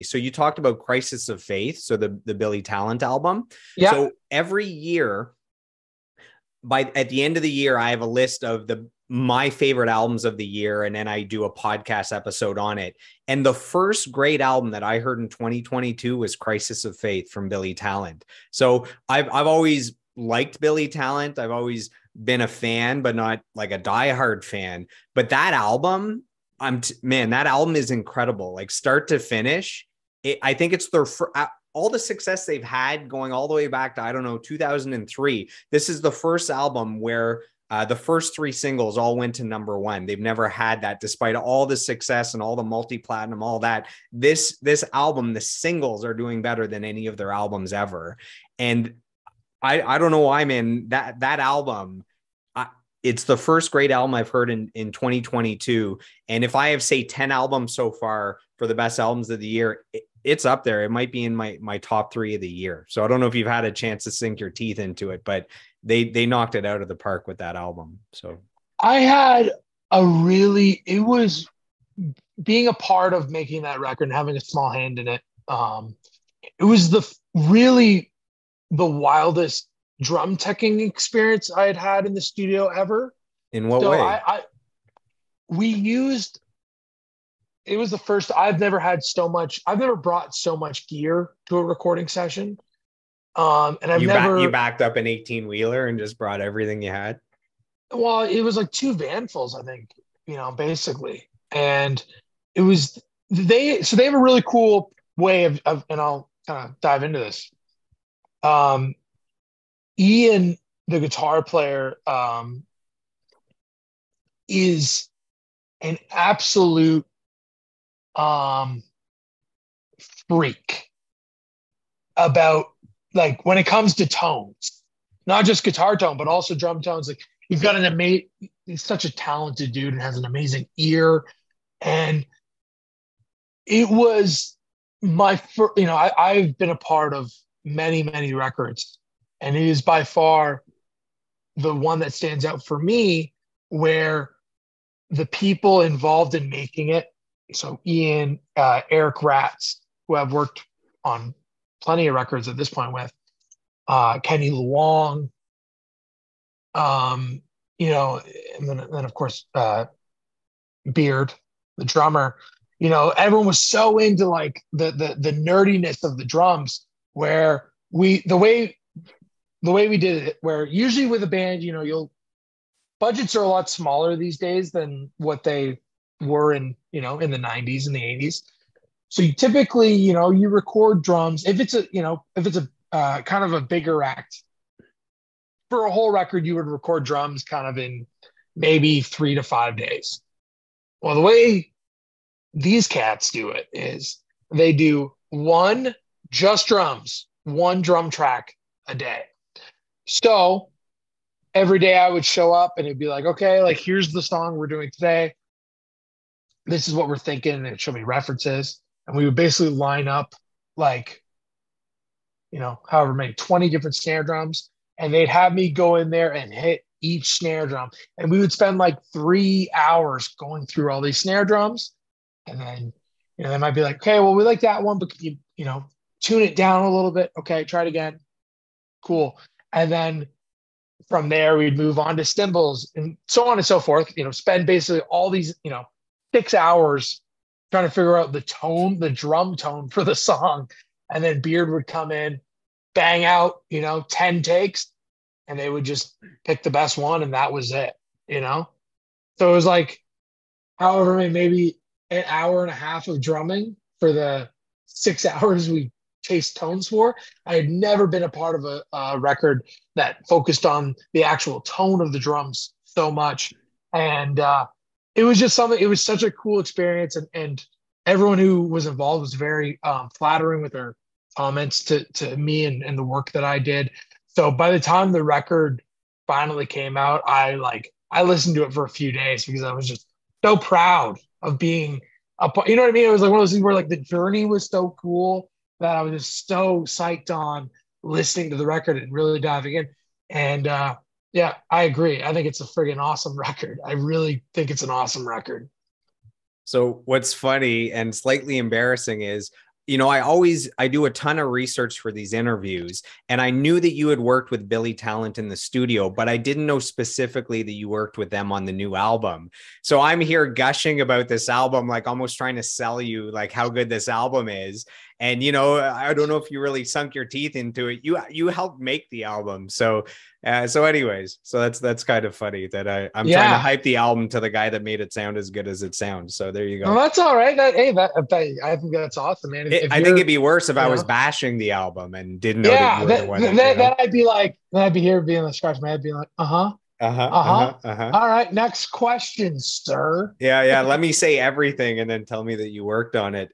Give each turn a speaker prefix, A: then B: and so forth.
A: So you talked about Crisis of Faith, so the Billy Talent album.
B: Yeah.
A: So every year, at the end of the year, I have a list of my favorite albums of the year, and then I do a podcast episode on it. And the first great album that I heard in 2022 was Crisis of Faith from Billy Talent. So I've always liked Billy Talent. I've always been a fan, but not like a diehard fan. But that album, that album is incredible, like start to finish. I think it's all the success they've had going all the way back to, I don't know, 2003. This is the first album where the first 3 singles all went to #1. They've never had that, despite all the success and all the multi-platinum, all that. This album, the singles are doing better than any of their albums ever. And I don't know why, man, that album, it's the first great album I've heard in 2022. And if I have, say, 10 albums so far for the best albums of the year, it's up there. It might be in my top 3 of the year. So I don't know if you've had a chance to sink your teeth into it, but they knocked it out of the park with that album. So
B: I had it was being a part of making that record and having a small hand in it. It was the wildest drum teching experience I had in the studio ever.
A: In what way?
B: It was the first, I've never brought so much gear to a recording session. And
A: you backed up an 18-wheeler and just brought everything you had.
B: Well, it was like 2 vanfuls, I think, basically. And it was, they have a really cool way of and I'll kind of dive into this. Ian, the guitar player, is an absolute freak about, like, when it comes to tones, not just guitar tone, but also drum tones. Like, he's such a talented dude and has an amazing ear. And it was my first, I've been a part of many, many records, and it is by far the one that stands out for me, where the people involved in making it, so Ian, Eric Ratz, who I've worked on plenty of records at this point with, Kenny Luong, and then of course Beard, the drummer. Everyone was so into like the nerdiness of the drums, where the way we did it, where usually with a band, budgets are a lot smaller these days than what they were in the 90s and the 80s. So you typically, you record drums. If it's a kind of a bigger act, for a whole record, you would record drums kind of in maybe 3 to 5 days. Well, the way these cats do it is they do just drums, 1 drum track a day. So every day I would show up and it'd be like, okay, like, here's the song we're doing today. This is what we're thinking. And it'd show me references. And we would basically line up like, however many, 20 different snare drums. And they'd have me go in there and hit each snare drum. And we would spend like 3 hours going through all these snare drums. And then, they might be like, okay, well, we like that one, but can you, tune it down a little bit? Okay, try it again. Cool. And then from there, we'd move on to cymbals and so on and so forth, spend basically all these, 6 hours trying to figure out the drum tone for the song. And then Beard would come in, bang out, 10 takes, and they would just pick the best one. And that was it, So it was like, however, maybe an hour and a half of drumming for the 6 hours we chased tones for. I had never been a part of a record that focused on the actual tone of the drums so much. And it was just something, it was such a cool experience. And everyone who was involved was very flattering with their comments to me and the work that I did. So by the time the record finally came out, I listened to it for a few days because I was just so proud of being a part. You know what I mean? It was like one of those things where like the journey was so cool that I was just so psyched on listening to the record and really diving in. And yeah, I agree. I think it's a friggin' awesome record. I really think it's an awesome record.
A: So what's funny and slightly embarrassing is I do a ton of research for these interviews, and I knew that you had worked with Billy Talent in the studio, but I didn't know specifically that you worked with them on the new album. So I'm here gushing about this album, like almost trying to sell you like how good this album is. And, I don't know if you really sunk your teeth into it. You helped make the album. So anyways, that's kind of funny that I'm trying to hype the album to the guy that made it sound as good as it sounds. So there you go.
B: Well, that's all right. I think that's awesome, man.
A: I think it'd be worse if I was bashing the album and didn't know that you were the one.
B: Then I'd be like, then I'd be here being like scratch my head, being like, All right, next question, sir.
A: Yeah. Let me say everything and then tell me that you worked on it.